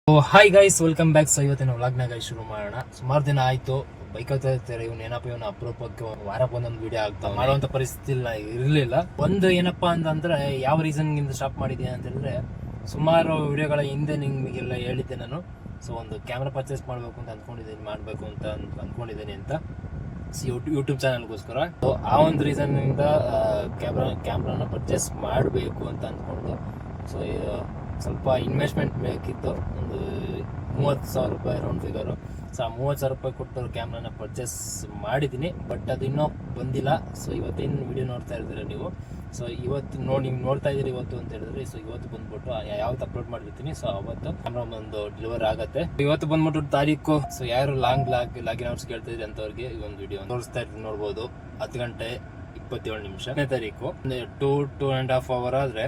Hi guys, welcome back. So ಇವತ್ತಿನ ವ್ಲಾಗ್ನಾಗ ಶುರು ಮಾಡೋಣ. ಸುಮಾರು ದಿನ ಆಯಿತು ಬೈಕ್ ಹತ್ತಾ ಇರ್ತಾರೆ. ಇವನು ಅಪರೂಪಕ್ಕೆ ವಾರಕ್ಕೆ ಒಂದೊಂದು ವಿಡಿಯೋ ಆಗ್ತಾ ಮಾಡುವಂಥ ಪರಿಸ್ಥಿತಿ ಇರಲಿಲ್ಲ. ಒಂದು ಏನಪ್ಪಾ ಅಂತಂದ್ರೆ, ಯಾವ ರೀಸನ್ಗಿಂದ ಸ್ಟಾಪ್ ಮಾಡಿದ್ದೀನಿ ಅಂತ ಹೇಳಿದ್ರೆ, ಸುಮಾರು ವಿಡಿಯೋಗಳ ಹಿಂದೆ ನಿಮಗೆಲ್ಲ ಹೇಳಿದ್ದೆ ನಾನು. ಸೊ ಒಂದು ಕ್ಯಾಮ್ರಾ ಪರ್ಚೇಸ್ ಮಾಡಬೇಕು ಅಂತ ಮಾಡಬೇಕು ಅಂತ ಅಂದ್ಕೊಂಡಿದ್ದೀನಿ ಅಂತ ಯೂಟ್ಯೂಬ್ ಚಾನಲ್ಗೋಸ್ಕರ. ಸೊ ಆ ಒಂದು ರೀಸನ್ನಿಂದ ಕ್ಯಾಮ್ರಾನ ಪರ್ಚೇಸ್ ಮಾಡಬೇಕು ಅಂತ ಅಂದ್ಕೊಂಡು, ಸೊ ಸ್ವಲ್ಪ ಇನ್ವೆಸ್ಟ್ಮೆಂಟ್ ಬೇಕಿತ್ತು, ಒಂದು 30,000 ರೂಪಾಯಿ ರೌಂಡ್ ಫಿಗರು. ಸೊ ಆ 30,000 ರೂಪಾಯಿ ಕೊಟ್ಟು ಕ್ಯಾಮ್ರಾನ ಪರ್ಚೇಸ್ ಮಾಡಿದ್ದೀನಿ, ಬಟ್ ಅದು ಇನ್ನೂ ಬಂದಿಲ್ಲ. ಸೊ ಇವತ್ತೇನು ವಿಡಿಯೋ ನೋಡ್ತಾ ಇರ್ತೀರ ನೀವು, ಸೊ ಇವತ್ತು ನೀವು ನೋಡ್ತಾ ಇದ್ದೀರಿ ಇವತ್ತು ಅಂತ ಹೇಳಿದ್ರೆ, ಸೊ ಇವತ್ತು ಬಂದ್ಬಿಟ್ಟು ಯಾವತ್ತು ಅಪ್ಲೋಡ್ ಮಾಡಿರ್ತೀನಿ, ಸೊ ಅವತ್ತು ಕ್ಯಾಮ್ರಾ ಒಂದು ಡೆಲಿವರ್ ಆಗುತ್ತೆ. ಇವತ್ತು ಬಂದ್ಬಿಟ್ಟು ತಾರೀಕು. ಸೊ ಯಾರು ಲಾಗಿನ್ ಅವರ್ಸ್ ಕೇಳ್ತಿದ್ರಿ ಅಂತವ್ರಿಗೆ ಈ ಒಂದು ವಿಡಿಯೋ ತೋರಿಸ್ತಾ ಇರ್ತೀನಿ, ನೋಡ್ಬೋದು. 10 ಗಂಟೆ 27 ನಿಮಿಷ 10ನೇ ತಾರೀಕು. 2.5 ಅವರ್ ಆದರೆ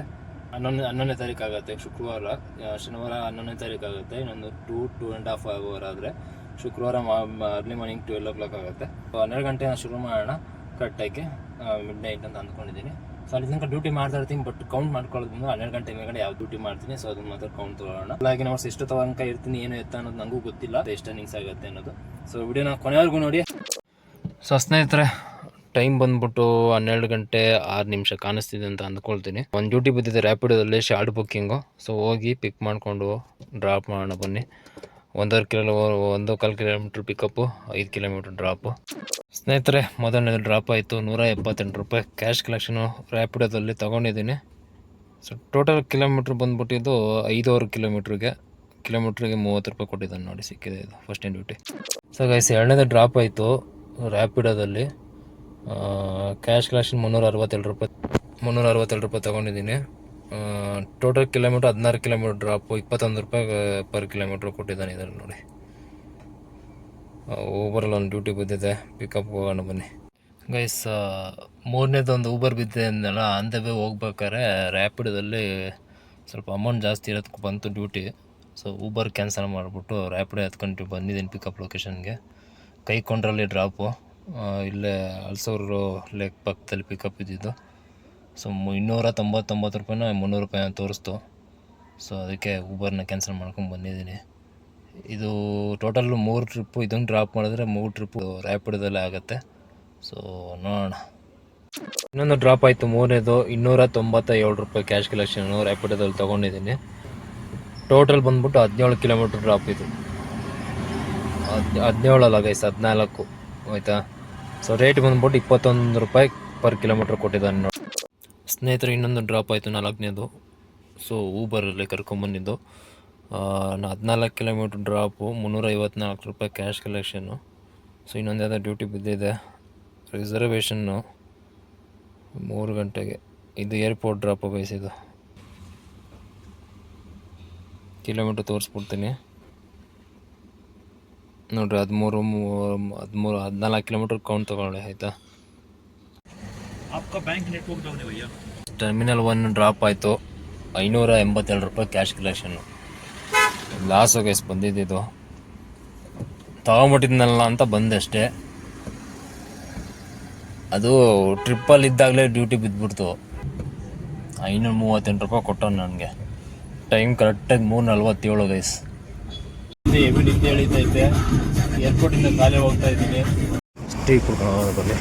11ನೇ ತಾರೀಕು ಆಗುತ್ತೆ ಶುಕ್ರವಾರ. ಶನಿವಾರ 11ನೇ ತಾರೀಕು ಆಗುತ್ತೆ. ಇನ್ನೊಂದು 2.5 ಅವರ್ ಆದರೆ ಶುಕ್ರವಾರ ಅರ್ಲಿ ಮಾರ್ನಿಂಗ್ 12 o'clock ಆಗುತ್ತೆ. 12 ಗಂಟೆ ಶುರು ಮಾಡೋಣ ಕರೆಕ್ಟಾಗಿ, ಮಿಡ್ ನೈಟ್ ಅಂತ ಅಂದ್ಕೊಂಡಿದ್ದೀನಿ. ಸೊ ಅಲ್ಲಿ ತನಕ ಡ್ಯೂಟಿ ಮಾಡ್ತಾ ಇರ್ತೀನಿ, ಬಟ್ ಕೌಂಟ್ ಮಾಡ್ಕೊಳ್ಳೋದು 12 ಗಂಟೆ ಮೇಲ್ಗಡೆ ಯಾವ ಡ್ಯೂಟಿ ಮಾಡ್ತೀನಿ, ಸೊ ಅದನ್ನ ಮಾತ್ರ ಕೌಂಟ್ ತೊಗೊಳ್ಳೋಣ. ಲಾಗಿನ್ ಅವರ್ಸ್ ಎಷ್ಟು ತನಕ ಇರ್ತೀನಿ, ಏನು ಎತ್ತ ಅನ್ನೋದು ನನಗೂ ಗೊತ್ತಿಲ್ಲ, ಎಷ್ಟು ರನ್ನಿಂಗ್ಸ್ ಆಗುತ್ತೆ ಅನ್ನೋದು. ಸೊ ವಿಡಿಯೋನ ಕೊನೆವರೆಗೂ ನೋಡಿ. ಸೊ ಸ್ನೇಹಿತರೆ, ಟೈಮ್ ಬಂದ್ಬಿಟ್ಟು 12 ಗಂಟೆ 6 ನಿಮಿಷ ಕಾಣಿಸ್ತಿದೆ ಅಂತ ಅಂದ್ಕೊಳ್ತೀನಿ. ಒಂದು ಡ್ಯೂಟಿ ಬಿದ್ದಿದೆ ರ್ಯಾಪಿಡೋದಲ್ಲಿ, ಶಾರ್ಟ್ ಬುಕ್ಕಿಂಗು. ಸೊ ಹೋಗಿ ಪಿಕ್ ಮಾಡಿಕೊಂಡು ಡ್ರಾಪ್ ಮಾಡೋಣ ಬನ್ನಿ. 1.25 ಕಿಲೋಮೀಟ್ರ್ ಪಿಕಪ್ಪು, 5 ಕಿಲೋಮೀಟ್ರ್ ಡ್ರಾಪು. ಸ್ನೇಹಿತರೆ, ಮೊದಲನೇದು ಡ್ರಾಪ್ ಆಯಿತು. 178 ರೂಪಾಯಿ ಕ್ಯಾಶ್ ಕಲೆಕ್ಷನು ರ್ಯಾಪಿಡೋದಲ್ಲಿ ತೊಗೊಂಡಿದ್ದೀನಿ. ಸೊ ಟೋಟಲ್ ಕಿಲೋಮೀಟ್ರ್ ಬಂದ್ಬಿಟ್ಟಿದ್ದು 5.5 ಕಿಲೋಮೀಟ್ರಿಗೆ 30 ರೂಪಾಯಿ ಕೊಟ್ಟಿದ್ದಾನೆ ನೋಡಿ, ಸಿಕ್ಕಿದೆ ಇದು ಫಸ್ಟ್ ಡ್ಯೂಟಿ. ಸೊ ಗೈಸ್, ಎರಡನೇದು ಡ್ರಾಪ್ ಆಯಿತು ರ್ಯಾಪಿಡೋದಲ್ಲಿ. ಕ್ಯಾಶ್ ಕಲೆಕ್ಷನ್ 362 ರೂಪಾಯಿ ತೊಗೊಂಡಿದ್ದೀನಿ. ಟೋಟಲ್ ಕಿಲೋಮೀಟ್ರ್ 16 ಕಿಲೋಮೀಟ್ರ್ ಡ್ರಾಪು, 21 ರೂಪಾಯಿ ಪರ್ ಕಿಲೋಮೀಟ್ರ್ ಕೊಟ್ಟಿದ್ದಾನೆ ಇದರಲ್ಲಿ ನೋಡಿ. ಊಬರಲ್ಲಿ ಒಂದು ಡ್ಯೂಟಿ ಬಿದ್ದಿದೆ, ಪಿಕಪ್ ಹೋಗೋಣ ಬನ್ನಿ ಗೈಸ್. ಮೂರನೇದೊಂದು ಊಬರ್ ಬಿದ್ದಿದೆ ಅಂದಲ್ಲ, ಅಂದವೇ ಹೋಗ್ಬೇಕಾದ್ರೆ ರ್ಯಾಪಿಡೋದಲ್ಲಿ ಸ್ವಲ್ಪ ಅಮೌಂಟ್ ಜಾಸ್ತಿ ಇರೋದಕ್ಕೆ ಬಂತು ಡ್ಯೂಟಿ. ಸೊ ಊಬರ್ ಕ್ಯಾನ್ಸಲ್ ಮಾಡಿಬಿಟ್ಟು ರ್ಯಾಪಿಡೋ ಎತ್ಕೊಂಡು ಬಂದಿದ್ದೀನಿ ಪಿಕಪ್ ಲೊಕೇಶನ್ಗೆ. ಕೈಕೊಂಡ್ರಲ್ಲಿ ಡ್ರಾಪು, ಇಲ್ಲೇ ಅಲ್ಸೂರು ಲೇಕ್ ಪಕ್ಕದಲ್ಲಿ ಪಿಕಪ್ ಇದ್ದಿದ್ದು. ಸೊ 299 ರೂಪಾಯಿನ 300 ರೂಪಾಯಿನ ತೋರಿಸ್ತು. ಸೊ ಅದಕ್ಕೆ ಊಬರ್ನ ಕ್ಯಾನ್ಸಲ್ ಮಾಡ್ಕೊಂಡು ಬಂದಿದ್ದೀನಿ. ಇದು ಟೋಟಲ್ 3 ಟ್ರಿಪ್ಪು. ಇದನ್ನು ಡ್ರಾಪ್ ಮಾಡಿದ್ರೆ 3 ಟ್ರಿಪ್ಪು ರ್ಯಾಪಿಡೋದಲ್ಲೇ ಆಗುತ್ತೆ. ಸೊ ನೋಡೋಣ. ಇನ್ನೊಂದು ಡ್ರಾಪ್ ಆಯಿತು, ಮೂರನೇದು 297 ರೂಪಾಯಿ ಕ್ಯಾಶ್ ಕಲೆಕ್ಷನು ರ್ಯಾಪಿಡೋದಲ್ಲಿ ತೊಗೊಂಡಿದ್ದೀನಿ. ಟೋಟಲ್ ಬಂದ್ಬಿಟ್ಟು 17 ಕಿಲೋಮೀಟ್ರ್ ಡ್ರಾಪ್ ಇದು. 17 ಅಲ್ಲ ಗೈಸ್, 14 ಆಯಿತಾ. ಸೊ ರೇಟ್ ಬಂದ್ಬಿಟ್ಟು 21 ರೂಪಾಯಿ ಪರ್ ಕಿಲೋಮೀಟ್ರ್ ಕೊಟ್ಟಿದ್ದಾನೆ ನೋಡಿ. ಸ್ನೇಹಿತರೆ, ಇನ್ನೊಂದು ಡ್ರಾಪ್ ಆಯಿತು, 4ನೇದು. ಸೊ ಊಬರಲ್ಲಿ ಕರ್ಕೊಂಬಂದಿದ್ದು. 14 ಕಿಲೋಮೀಟ್ರ್ ಡ್ರಾಪು, 354 ರೂಪಾಯಿ ಕ್ಯಾಶ್ ಕಲೆಕ್ಷನ್ನು. ಸೊ ಇನ್ನೊಂದು ಯಾವುದೋ ಡ್ಯೂಟಿ ಬಿದ್ದಿದೆ, ರಿಸರ್ವೇಷನ್ನು 3 ಗಂಟೆಗೆ. ಇದು ಏರ್ಪೋರ್ಟ್ ಡ್ರಾಪು ಬಯಸಿದ್ದು. ಕಿಲೋಮೀಟ್ರ್ ತೋರಿಸ್ಬಿಡ್ತೀನಿ ನೋಡ್ರಿ. 14 ಕಿಲೋಮೀಟ್ರ್ ಕೌಂಟ್ ತೊಗೊಳ್ಳಿ ಆಯಿತಾ. ಟರ್ಮಿನಲ್ 1 ಡ್ರಾಪ್ ಆಯಿತು, 582 ರೂಪಾಯಿ ಕ್ಯಾಶ್ ಕಲೆಕ್ಷನ್ನು. ಲಾಸ್ ಗೈಸ್ ಬಂದಿದ್ದು, ತೊಗೊಂಬಿಟ್ಟಿದ್ನಲ್ಲ ಅಂತ ಬಂದೆ ಅಷ್ಟೇ. ಅದು ಟ್ರಿಪ್ಪಲ್ಲಿ ಇದ್ದಾಗಲೇ ಡ್ಯೂಟಿ ಬಿದ್ದುಬಿಡ್ತು. 538 ರೂಪಾಯಿ ಕೊಟ್ಟವ್ನು ನನಗೆ. ಟೈಮ್ ಕರೆಕ್ಟಾಗಿ 3:47 ಗೈಸ್. ಹೆವಿ ನಿದ್ದೆ ಎಳೀತೈತೆ. ಏರ್ಪೋರ್ಟಿಂದ ಖಾಲಿ ಹೋಗ್ತಾ ಇದ್ದೀನಿ. ಟೀ ಕುಡ್ಕೊಂಡು ಬರಲಿ.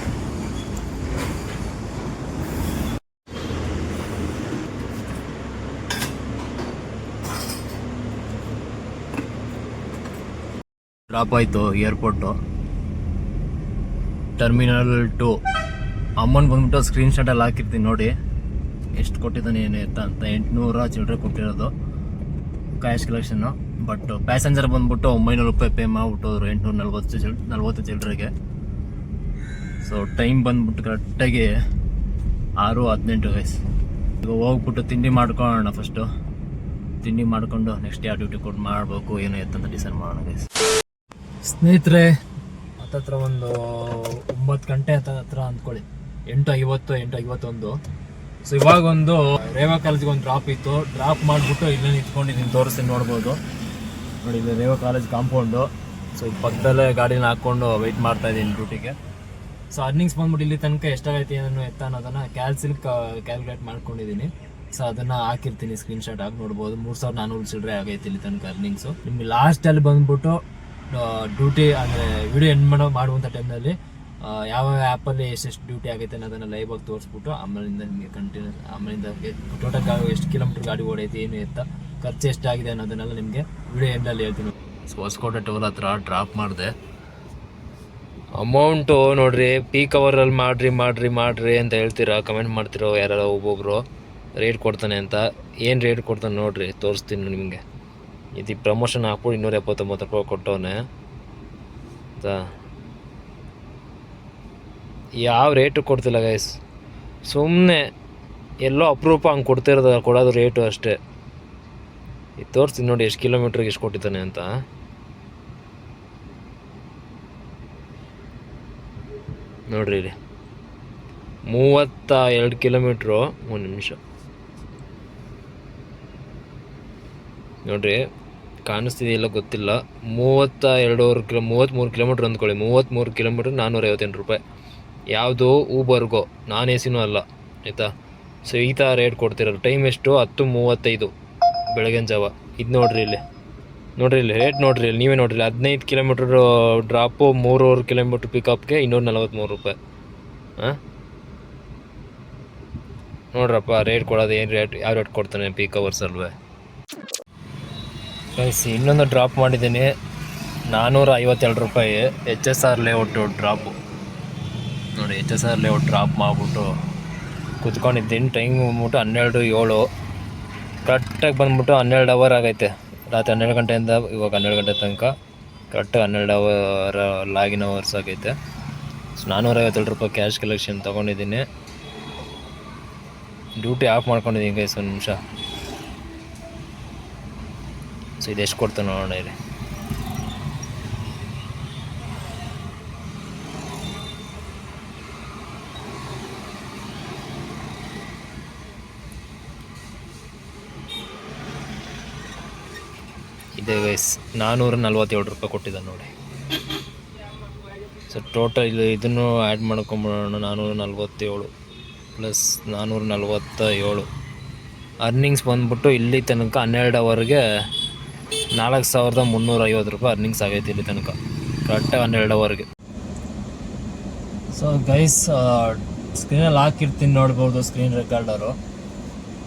ಡ್ರಾಪ್ ಆಯಿತು ಏರ್ಪೋರ್ಟು. ಟರ್ಮಿನಲ್ 2 ಅಮೌಂಟ್ ಬಂದ್ಬಿಟ್ಟು ಸ್ಕ್ರೀನ್ಶಾಟಲ್ಲಿ ಹಾಕಿರ್ತೀನಿ ನೋಡಿ, ಎಷ್ಟು ಕೊಟ್ಟಿದ್ದಾನೆ ಏನು ಎತ್ತ ಅಂತ. 800 ಚಿಲ್ಲರೆ ಕೊಟ್ಟಿರೋದು ಕ್ಯಾಶ್ ಕಲೆಕ್ಷನ್ನು. ಬಟ್ ಪ್ಯಾಸೆಂಜರ್ ಬಂದ್ಬಿಟ್ಟು 900 ರೂಪಾಯಿ ಪೇ ಮಾಡಿಬಿಟ್ಟೋದ್ರು, 840 ಚಿಲ್ಲರೆಗೆ. ಸೊ ಟೈಮ್ ಬಂದ್ಬಿಟ್ಟು ಕರೆಕ್ಟಾಗಿ 6:18 ಗೈಸ್. ಈಗ ಹೋಗ್ಬಿಟ್ಟು ತಿಂಡಿ ಮಾಡ್ಕೊಳ್ಳೋಣ. ಫಸ್ಟು ತಿಂಡಿ ಮಾಡಿಕೊಂಡು ನೆಕ್ಸ್ಟ್ ಯಾವ ಡ್ಯೂಟಿ ಕೊಟ್ಟು ಮಾಡಬೇಕು ಏನು ಎತ್ತಂತ ಡಿಸೈಡ್ ಮಾಡೋಣ ಗೈಸ್. ಸ್ನೇಹಿತರೆ, ಹತ್ತತ್ರ ಒಂದು 9 ಗಂಟೆ ಹತ್ರ ಅಂದ್ಕೊಳ್ಳಿ, 8:50 ಸೊ ಇವಾಗ ಒಂದು ರೇವಾ ಕಾಲೇಜ್ಗೆ ಒಂದು ಡ್ರಾಪ್ ಇತ್ತು. ಡ್ರಾಪ್ ಮಾಡಿಬಿಟ್ಟು ಇಲ್ಲೇ ನಿಂತ್ಕೊಂಡಿದ್ದೀನಿ, ತೋರಿಸ್ತೀನಿ ನೋಡ್ಬೋದು ನೋಡಿ. ಇಲ್ಲಿ ರೇವಾ ಕಾಲೇಜ್ ಕಾಂಪೌಂಡು. ಸೊ ಈ ಪಕ್ಕದಲ್ಲೇ ಗಾಡಿನ ಹಾಕ್ಕೊಂಡು ವೆಯ್ಟ್ ಮಾಡ್ತಾ ಇದ್ದೀನಿ ಡ್ಯೂಟಿಗೆ. ಸೊ ಅರ್ನಿಂಗ್ಸ್ ಬಂದ್ಬಿಟ್ಟು ಇಲ್ಲಿ ತನಕ ಎಷ್ಟಾಗೈತಿ ಏನು ಎತ್ತ ಅನ್ನೋದನ್ನು ಕ್ಯಾಲ್ಕುಲೇಟ್ ಮಾಡ್ಕೊಂಡಿದ್ದೀನಿ. ಸೊ ಅದನ್ನು ಹಾಕಿರ್ತೀನಿ, ಸ್ಕ್ರೀನ್ಶಾಟ್ ಹಾಕಿ ನೋಡ್ಬೋದು. 3400 ಚಿಲ್ಲರೆ ಆಗೈತೆ ಇಲ್ಲಿ ತನಕ ಅರ್ನಿಂಗ್ಸು. ನಿಮಗೆ ಲಾಸ್ಟಲ್ಲಿ ಬಂದ್ಬಿಟ್ಟು ಡ್ಯೂಟಿ ಅಂದರೆ ವಿಡಿಯೋ ಎಂಡ್ ಮಾಡುವಂಥ ಟೈಮ್ನಲ್ಲಿ ಯಾವ ಆ್ಯಪಲ್ಲಿ ಎಷ್ಟೆಷ್ಟು ಡ್ಯೂಟಿ ಆಗೈತೆ ಅನ್ನೋದನ್ನು ಲೈವ್ ಆಗಿ ತೋರಿಸ್ಬಿಟ್ಟು ಆಮೇಲಿಂದ ನಿಮಗೆ ಕಂಟಿನ್ಯೂಸ್ ಆಮೇಲಿಂದ ಟೋಟಲ್ ಎಷ್ಟು ಕಿಲೋಮೀಟ್ರ್ ಗಾಡಿ ಓಡೈತೆ ಏನು ಎತ್ತ ಖರ್ಚು ಎಷ್ಟಾಗಿದೆ ಅನ್ನೋದನ್ನೆಲ್ಲ ನಿಮಗೆ ವಿಡಿಯೋ ಎಂಡಲ್ಲಿ ಹೇಳ್ತೀನಿ. ಸೊ ಹೊಸಕೋಟೆ ಟೋಲ್ ಹತ್ರ ಡ್ರಾಪ್ ಮಾಡಿದೆ. ಅಮೌಂಟು ನೋಡಿರಿ, ಪೀಕ್ ಅವರಲ್ಲಿ ಮಾಡಿರಿ ಅಂತ ಹೇಳ್ತೀರಾ, ಕಮೆಂಟ್ ಮಾಡ್ತಿರೋ ಯಾರು ಒಬ್ಬೊಬ್ಬರು ರೇಟ್ ಕೊಡ್ತಾನೆ ಅಂತ. ಏನು ರೇಟ್ ಕೊಡ್ತಾನೆ ನೋಡಿರಿ, ತೋರಿಸ್ತೀನಿ ನಿಮಗೆ. ಇದು ಪ್ರಮೋಷನ್ ಹಾಕ್ಬಿಟ್ಟು 279 ರೂಪಾಯಿ ಕೊಟ್ಟವನೆ. ಯಾವ ರೇಟು ಕೊಡ್ತಿಲ್ಲ ಗೈಸ್, ಸುಮ್ಮನೆ ಎಲ್ಲೋ ಅಪರೂಪ ಹಂಗೆ ಕೊಡೋದು ರೇಟು ಅಷ್ಟೇ. ಇದು ತೋರಿಸ್ತೀನಿ ನೋಡಿ ಎಷ್ಟು ಕಿಲೋಮೀಟ್ರಿಗೆ ಎಷ್ಟು ಕೊಟ್ಟಿದ್ದಾನೆ ಅಂತ. ನೋಡ್ರಿ ಇಲ್ಲಿ 32 ಕಿಲೋಮೀಟ್ರು. 1 ನಿಮಿಷ ನೋಡ್ರಿ, ಕಾಣಿಸ್ತಿದೆಯಲ್ಲ ಗೊತ್ತಿಲ್ಲ. 33 ಕಿಲೋಮೀಟ್ರ್ ಅಂದ್ಕೊಳ್ಳಿ. 33 ಕಿಲೋಮೀಟ್ರ್ 458 ರೂಪಾಯಿ. ಯಾವುದು ಊಬರ್ಗೋ, ನಾನ್ ಎ ಸಿನೂ ಅಲ್ಲ, ಆಯಿತಾ. ಸೊ ಈ ಥರ ರೇಟ್ ಕೊಡ್ತಿರೋದು. ಟೈಮ್ ಎಷ್ಟು? 10:35 ಬೆಳಗಿನ ಜಾವ. ಇದು ನೋಡ್ರಿ ಇಲ್ಲಿ ರೇಟ್ ನೋಡ್ರಿ ಇಲ್ಲಿ, ನೀವೇ ನೋಡ್ರಿ. 15 ಕಿಲೋಮೀಟ್ರ್ ಡ್ರಾಪು, 3 ಕಿಲೋಮೀಟ್ರ್ ಪಿಕಪ್ಗೆ 243 ರೂಪಾಯಿ. ಹಾಂ ನೋಡ್ರಪ್ಪ, ರೇಟ್ ಕೊಡೋದು ಏನು ರೇಟ್, ಯಾವ ರೇಟ್ ಕೊಡ್ತಾನೆ ಪೀಕ್ ಅವರ್ಸ್ ಅಲ್ವೇ. ಇನ್ನೊಂದು ಡ್ರಾಪ್ ಮಾಡಿದ್ದೀನಿ 452 ರೂಪಾಯಿ. HSR ಲೇಔಟು ಡ್ರಾಪು ನೋಡಿ. HSR ಲೇಔಟ್ ಡ್ರಾಪ್ ಮಾಡಿಬಿಟ್ಟು ಕೂತ್ಕೊಂಡಿದ್ದೀನಿ. ಟೈಮ್ ಬಂದ್ಬಿಟ್ಟು 12:07. ಕರೆಕ್ಟಾಗಿ ಬಂದ್ಬಿಟ್ಟು 12 ಅವರ್ ಆಗೈತೆ. ರಾತ್ರಿ 12 ಗಂಟೆಯಿಂದ ಇವಾಗ 12 ಗಂಟೆ ತನಕ ಕರೆಕ್ಟಾಗಿ 12 ಅವರ್ ಲಾಗಿನ್ ಅವರ್ಸ್ ಆಗೈತೆ. ಸೊ 452 ರೂಪಾಯಿ ಕ್ಯಾಶ್ ಕಲೆಕ್ಷನ್ ತೊಗೊಂಡಿದ್ದೀನಿ. ಡ್ಯೂಟಿ ಆಫ್ ಮಾಡ್ಕೊಂಡಿದ್ದೀನಿ ಗೈಸ್, 1 ನಿಮಿಷ. ಸೊ ಇದು ಎಷ್ಟು ಕೊಡ್ತಾನೆ ನೋಡೋಣ ಇಲ್ಲಿ. ಇದೆ ಗೈಸ್, 447 ರೂಪಾಯಿ ಕೊಟ್ಟಿದ್ದಾನೆ ನೋಡಿ. ಸೊ ಟೋಟಲ್ ಇದನ್ನು ಆ್ಯಡ್ ಮಾಡ್ಕೊಂಬಿಡೋಣ. 447 ಪ್ಲಸ್ 447 ಅರ್ನಿಂಗ್ಸ್ ಬಂದ್ಬಿಟ್ಟು ಇಲ್ಲಿ ತನಕ 12 ಅವರ್ಗೆ 4350 ರೂಪಾಯಿ ಅರ್ನಿಂಗ್ಸ್ ಆಗೈತೆ ಇಲ್ಲಿ ತನಕ, ಕರೆಕ್ಟಾಗಿ 12 ಅವರ್ಗೆ. ಸೊ ಗೈಸ್, ಸ್ಕ್ರೀನಲ್ಲಿ ಹಾಕಿರ್ತೀನಿ ನೋಡ್ಬೋದು, ಸ್ಕ್ರೀನ್ ರೆಕಾರ್ಡರು.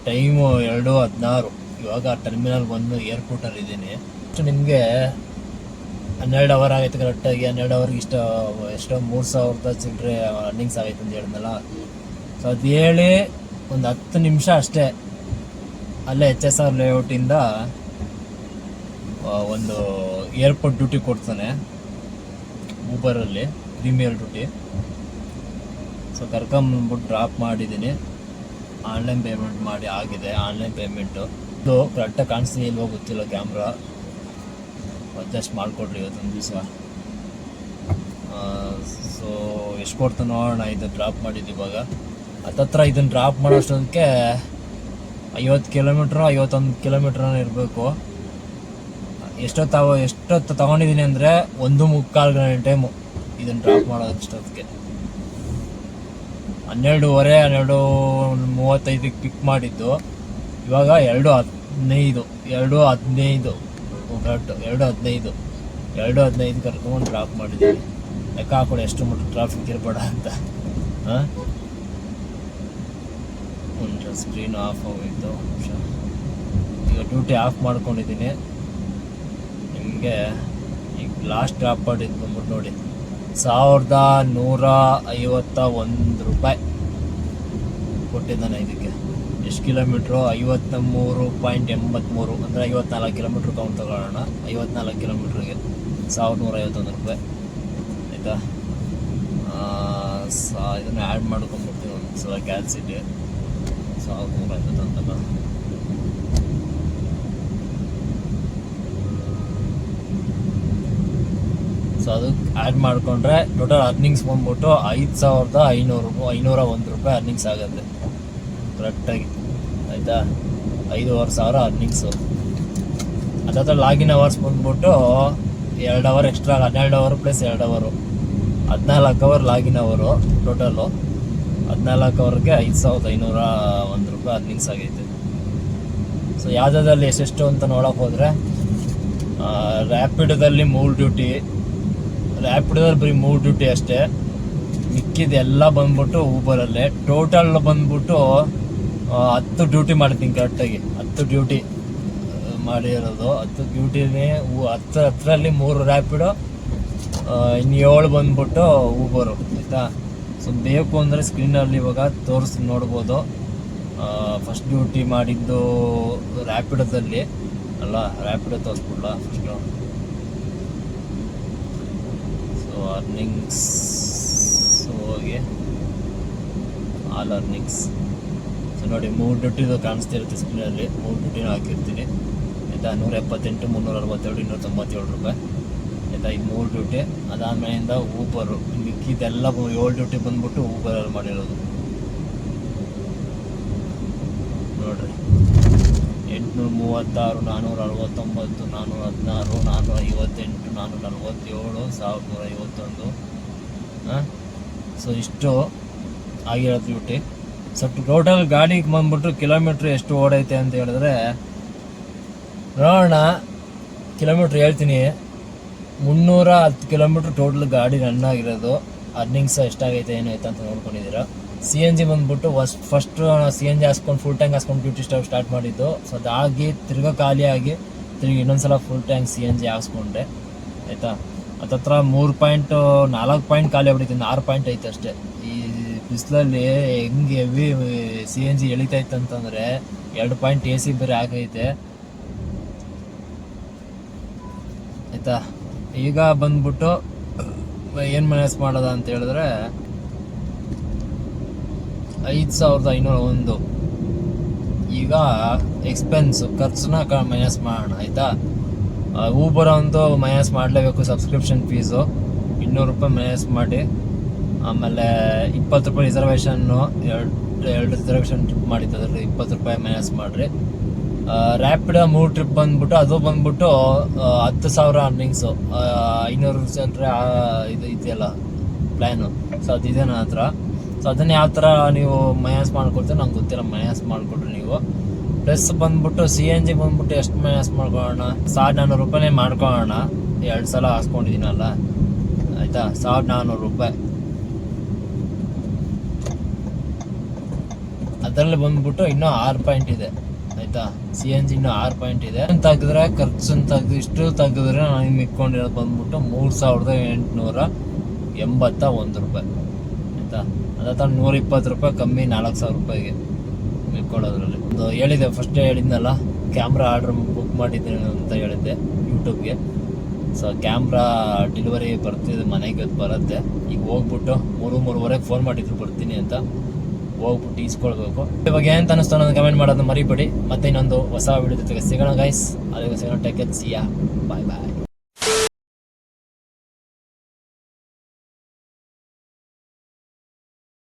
ಟೈಮು 2:16. ಇವಾಗ ಟರ್ಮಿನಲ್ 1 ಏರ್ಪೋರ್ಟಲ್ಲಿ ಇದ್ದೀನಿ. ಅಷ್ಟು ನಿಮಗೆ 12 ಅವರ್ ಆಗೈತೆ ಕರೆಕ್ಟಾಗಿ. 12 ಅವರ್ಗೆ ಎಷ್ಟೋ 3000 ಚಿಲ್ಲರೆ ಅರ್ನಿಂಗ್ಸ್ ಆಗೈತೆ ಅಂತ ಹೇಳಿದ್ನಲ್ಲ. ಸೊ ಅದು ಹೇಳಿ ಒಂದು 10 ನಿಮಿಷ ಅಷ್ಟೇ ಅಲ್ಲೇ HSR ಲೇಔಟಿಂದ ಒಂದು ಏರ್ಪೋರ್ಟ್ ಡ್ಯೂಟಿ ಕೊಡ್ತಾನೆ ಊಬರಲ್ಲಿ, ಪ್ರೀಮಿಯರ್ ಡ್ಯೂಟಿ. ಸೊ ಕರ್ಕೊಂಬಂದ್ಬಿಟ್ಟು ಡ್ರಾಪ್ ಮಾಡಿದ್ದೀನಿ. ಆನ್ಲೈನ್ ಪೇಮೆಂಟ್ ಮಾಡಿ ಆಗಿದೆ. ಆನ್ಲೈನ್ ಪೇಮೆಂಟು ಇದು ಕರೆಕ್ಟಾಗಿ ಕಾಣಿಸ್ತೀನಿ ಇಲ್ವೋ ಗೊತ್ತಿಲ್ಲ, ಕ್ಯಾಮ್ರಾ ಅಡ್ಜಸ್ಟ್ ಮಾಡಿಕೊಡ್ರಿ ಇವತ್ತೊಂದು ದಿವಸ. ಸೊ ಎಷ್ಟು ಕೊಡ್ತಾನೆ ನೋಡೋಣ. ಇದು ಡ್ರಾಪ್ ಮಾಡಿದ್ದು ಇವಾಗ ಹತ್ತತ್ರ. ಇದನ್ನು ಡ್ರಾಪ್ ಮಾಡೋಷ್ಟೊಂದಕ್ಕೆ 50 ಕಿಲೋಮೀಟ್ರು 51 ಕಿಲೋಮೀಟ್ರನ ಇರಬೇಕು. ಎಷ್ಟೊತ್ತು ತೊಗೊಂಡಿದ್ದೀನಿ ಅಂದರೆ 1:45 ಗಂಟೆ ಟೈಮು ಇದನ್ನು ಡ್ರಾಪ್ ಮಾಡೋದಷ್ಟೊತ್ತಿಗೆ. 12:35 ಪಿಕ್ ಮಾಡಿದ್ದು. ಇವಾಗ 2:15 2:15 ಕರ್ಕೊಂಡು ಡ್ರಾಪ್ ಮಾಡಿದ್ದೀನಿ. ಲೆಕ್ಕ ಹಾಕೊಂಡು ಎಷ್ಟು ಮಟ್ಟ ಟ್ರಾಫಿಕ್ ಇರಬೇಡ ಅಂತ. ಹಾಂ, ಒಂದು ಸ್ಕ್ರೀನ್ ಆಫ್ ಆಗೋಯ್ತು. ಈಗ ಡ್ಯೂಟಿ ಆಫ್ ಮಾಡ್ಕೊಂಡಿದ್ದೀನಿ. ನಿಮಗೆ ಈಗ ಲಾಸ್ಟ್ ಡ್ರಾಪ್ ಮಾಡಿದ್ದು ಬಂದ್ಬಿಟ್ಟು ನೋಡಿ 1151 ರೂಪಾಯಿ ಕೊಟ್ಟಿದ್ದಾನೆ. ಇದಕ್ಕೆ ಎಷ್ಟು ಕಿಲೋಮೀಟ್ರು? 53.83 ಅಂದರೆ 54 ಕಿಲೋಮೀಟ್ರ್ ಕೌಂಟ್ ತಗೊಳ್ಳೋಣ. 54 ಕಿಲೋಮೀಟ್ರಿಗೆ 1151 ರೂಪಾಯಿ, ಆಯಿತಾ. ಇದನ್ನು ಆ್ಯಡ್ ಮಾಡ್ಕೊಂಡ್ಬಿಡ್ತೀವಿ ಒಂದು ಸಲ. ಕ್ಯಾಲ್ಸಿಟಿ 1150 ಅಂತ. ಸೊ ಅದಕ್ಕೆ ಆ್ಯಡ್ ಮಾಡಿಕೊಂಡ್ರೆ ಟೋಟಲ್ ಅರ್ನಿಂಗ್ಸ್ ಬಂದ್ಬಿಟ್ಟು 5501 ರೂಪಾಯಿ ಅರ್ನಿಂಗ್ಸ್ ಆಗುತ್ತೆ ಕರೆಕ್ಟಾಗಿ, ಆಯಿತಾ. 5,000 ಅರ್ನಿಂಗ್ಸು. ಅದಾದ ಲಾಗಿನ್ ಅವರ್ಸ್ ಬಂದ್ಬಿಟ್ಟು 2 ಅವರ್ ಎಕ್ಸ್ಟ್ರಾ, 12 ಅವರ್ ಪ್ಲಸ್ 2 ಅವರು 14 ಅವರ್ ಲಾಗಿನ್ ಅವರು. ಟೋಟಲು 14 ಅವರ್ಗೆ 5501 ರೂಪಾಯಿ ಅರ್ನಿಂಗ್ಸ್ ಆಗೈತೆ. ಸೊ ಯಾವುದಾದಲ್ಲಿ ಎಷ್ಟೆಷ್ಟು ಅಂತ ನೋಡೋಕೆ ಹೋದರೆ ರ್ಯಾಪಿಡೋದಲ್ಲಿ 3 ಡ್ಯೂಟಿ, ರ್ಯಾಪಿಡೋದಲ್ಲಿ ಬರೀ 3 ಡ್ಯೂಟಿ ಅಷ್ಟೇ. ಮಿಕ್ಕಿದೆಲ್ಲ ಬಂದ್ಬಿಟ್ಟು ಊಬರಲ್ಲೇ. ಟೋಟಲ್ ಬಂದ್ಬಿಟ್ಟು 10 ಡ್ಯೂಟಿ ಮಾಡಿದ್ದೀನಿ ಕರೆಕ್ಟಾಗಿ. 10 ಡ್ಯೂಟಿ ಮಾಡಿರೋದು. 10 ಡ್ಯೂಟಿನೇ 10 3 ರ್ಯಾಪಿಡೋ, ಇನ್ನು 7 ಬಂದ್ಬಿಟ್ಟು ಊಬರು ಆಯಿತಾ. ಸೊ ಬೇಕು ಅಂದರೆ ಸ್ಕ್ರೀನಲ್ಲಿ ಇವಾಗ ತೋರಿಸಿ ನೋಡ್ಬೋದು. ಫಸ್ಟ್ ಡ್ಯೂಟಿ ಮಾಡಿದ್ದು ರ್ಯಾಪಿಡೋದಲ್ಲಿ ಅಲ್ಲ, ರ್ಯಾಪಿಡೋ ತೋರಿಸ್ಬಿಡ್ಲ ಫಸ್ಟು. ಸೊ ಅರ್ನಿಂಗ್ಸ್ ಹೋಗಿ ಆಲ್ ಅರ್ನಿಂಗ್ಸ್. ಸೊ ನೋಡಿ 3 ಡ್ಯೂಟಿದು ಕಾಣಿಸ್ತಿರುತ್ತೆ ಸ್ಕ್ರೀನಲ್ಲಿ. 3 ಡ್ಯೂಟಿನೂ ಹಾಕಿರ್ತೀನಿ ಆಯಿತಾ. 178, 362, 297 ರೂಪಾಯಿ ಆಯಿತಾ. ಇದು 3 ಡ್ಯೂಟಿ. ಅದಾದಮೇಲಿಂದ ಊಬರು ಮಿಕ್ಕಿದೆಲ್ಲ 7 ಡ್ಯೂಟಿ ಬಂದ್ಬಿಟ್ಟು ಊಬರಲ್ಲಿ ಮಾಡಿರೋದು ನೋಡ್ರಿ. 836, 469, 416, 458, 447, 1151. ಸೊ ಇಷ್ಟು ಆಗಿರೋದು ಡ್ಯೂಟಿ. ಸೊ ಟೋಟಲ್ ಗಾಡಿಗೆ ಬಂದ್ಬಿಟ್ಟು ಕಿಲೋಮೀಟ್ರ್ ಎಷ್ಟು ಓಡೈತೆ ಅಂತ ಹೇಳಿದ್ರೆ ನೋಡೋಣ. ಕಿಲೋಮೀಟ್ರ್ ಹೇಳ್ತೀನಿ. 310 ಕಿಲೋಮೀಟ್ರ್ ಟೋಟಲ್ ಗಾಡಿ ರನ್ ಆಗಿರೋದು. ಅರ್ನಿಂಗ್ಸ್ ಎಷ್ಟಾಗೈತೆ ಏನೈತೆ ಅಂತ ನೋಡ್ಕೊಂಡಿದ್ದೀರಾ. CNG ಬಂದ್ಬಿಟ್ಟು ಫಸ್ಟ್ CNG ಹಾಸ್ಕೊಂಡು ಫುಲ್ ಟ್ಯಾಂಕ್ ಹಾಸ್ಕೊಂಡು ಡ್ಯೂಟಿ ಸ್ಟಾರ್ಟ್ ಮಾಡಿದ್ದು. ಸೊ ಅದಾಗಿ ತಿರ್ಗಾ ಖಾಲಿಯಾಗಿ ತಿರ್ಗಿ ಇನ್ನೊಂದ್ಸಲ ಫುಲ್ ಟ್ಯಾಂಕ್ CNG ಹಾಕ್ಸ್ಕೊಂಡೆ ಆಯಿತಾ. ಹತ್ತತ್ರ 3 ಪಾಯಿಂಟ್ ಖಾಲಿ ಆಗ್ಬಿಟ್ಟಿದ್ದೀನಿ. 6 ಪಾಯಿಂಟ್ ಐತೆ ಅಷ್ಟೇ. ಈ ಬಿಸಿಲಲ್ಲಿ ಹೆಂಗೆ ಹೆವಿ CNG ಎಳಿತೈತೆ ಅಂತಂದರೆ 2 ಪಾಯಿಂಟ್ AC ಬೇರೆ ಆಗೈತೆ ಆಯಿತಾ. ಈಗ ಬಂದ್ಬಿಟ್ಟು ಏನು ಮೈನಸ್ ಮಾಡೋದ ಅಂತ ಹೇಳಿದ್ರೆ 5501 ಈಗ ಎಕ್ಸ್ಪೆನ್ಸು ಖರ್ಚನ್ನ ಮೈನಸ್ ಮಾಡೋಣ ಆಯಿತಾ. ಊಬರ್ ಅಂತೂ ಮೈನಸ್ ಮಾಡಲೇಬೇಕು. ಸಬ್ಸ್ಕ್ರಿಪ್ಷನ್ ಫೀಸು 200 ರೂಪಾಯಿ ಮೈನಸ್ ಮಾಡಿ, ಆಮೇಲೆ 20 ರೂಪಾಯಿ ರಿಸರ್ವೇಷನ್ನು, ಎರಡು ರಿಸರ್ವೇಷನ್ ಟ್ರಿಪ್ ಮಾಡಿದ್ದು ಅದರಲ್ಲಿ 20 ರೂಪಾಯಿ ಮೈನಸ್ ಮಾಡಿರಿ. ರ್ಯಾಪಿಡೋ 3 ಟ್ರಿಪ್ ಬಂದ್ಬಿಟ್ಟು ಅದು ಬಂದ್ಬಿಟ್ಟು 10,000 ಅರ್ನಿಂಗ್ಸು. 500 ಚಿಲ್ಲರೆ ಇದು ಇದೆಯಲ್ಲ ಪ್ಲ್ಯಾನು. ಸೊ ಅದಿದೆ ನನ್ನ ಹತ್ರ. ಸೊ ಅದನ್ನು ಯಾವ ಥರ ನೀವು ಮೈನಸ್ ಮಾಡ್ಕೊಳ್ತೀರ ನಂಗೆ ಗೊತ್ತಿಲ್ಲ. ಮೈನಸ್ ಮಾಡಿಕೊಡ್ರಿ ನೀವು. ಪ್ಲಸ್ ಬಂದ್ಬಿಟ್ಟು CNG ಬಂದ್ಬಿಟ್ಟು ಎಷ್ಟು ಮೈನಸ್ ಮಾಡ್ಕೊಳ್ಳೋಣ, 1400 ರೂಪಾಯಿನೇ ಮಾಡ್ಕೊಳ್ಳೋಣ. 2 ಸಲ ಹಾಕ್ಸ್ಕೊಂಡಿದ್ದೀನಲ್ಲ ಆಯಿತಾ. 1400 ರೂಪಾಯಿ. ಅದರಲ್ಲಿ ಬಂದ್ಬಿಟ್ಟು ಇನ್ನೂ 6 ಪಾಯಿಂಟ್ ಇದೆ ಆಯಿತಾ. CNG ಇನ್ನೂ 6 ಪಾಯಿಂಟ್ ಇದೆ. ತೆಗೆದ್ರೆ ಖರ್ಚನ್ನು ತೆಗೆದು ಇಷ್ಟು ತೆಗೆದ್ರೆ ನನಗೆ ಮಿಕ್ಕೊಂಡಿರೋದು ಬಂದ್ಬಿಟ್ಟು 3881 ರೂಪಾಯಿ ಆಯಿತಾ. ಅದತ್ರ 120 ರೂಪಾಯಿ ಕಮ್ಮಿ 4000 ರೂಪಾಯಿಗೆ ಮಿಕ್ಕೊಳ್ಳೋದ್ರಲ್ಲಿ. ಒಂದು ಹೇಳಿದೆ ಫಸ್ಟೇ ಹೇಳಿದ್ನಲ್ಲ, ಕ್ಯಾಮ್ರಾ ಆರ್ಡ್ರ್ ಬುಕ್ ಮಾಡಿದ್ದೀನಿ ಅಂತ ಹೇಳಿದ್ದೆ ಯೂಟ್ಯೂಬ್ಗೆ. ಸೊ ಕ್ಯಾಮ್ರಾ ಡೆಲಿವರಿ ಬರ್ತಿದೆ, ಮನೆಗೆ ಬರುತ್ತೆ. ಈಗ ಹೋಗ್ಬಿಟ್ಟು 3-3:30 ಫೋನ್ ಮಾಡಿದ್ರು ಬರ್ತೀನಿ ಅಂತ. ಹೋಗ್ಬಿಟ್ಟು ಈಸ್ಕೊಳ್ಬೇಕು. ಇವಾಗ ಏನಂತ ಅನ್ನಿಸ್ತು ಅನ್ನೋದು ಕಮೆಂಟ್ ಮಾಡೋದನ್ನ ಮರಿಬೇಡಿ. ಮತ್ತೆ ಇನ್ನೊಂದು ಹೊಸ ವಿಡಿಯೋ ಜೊತೆಗೆ ಸಿಗೋಣ ಗೈಸ್. ಅಲ್ಲಿಗೆ ಸಿಗೋಣ. Take care. ಸಿ ಯಾ. ಬಾಯ್ ಬಾಯ್.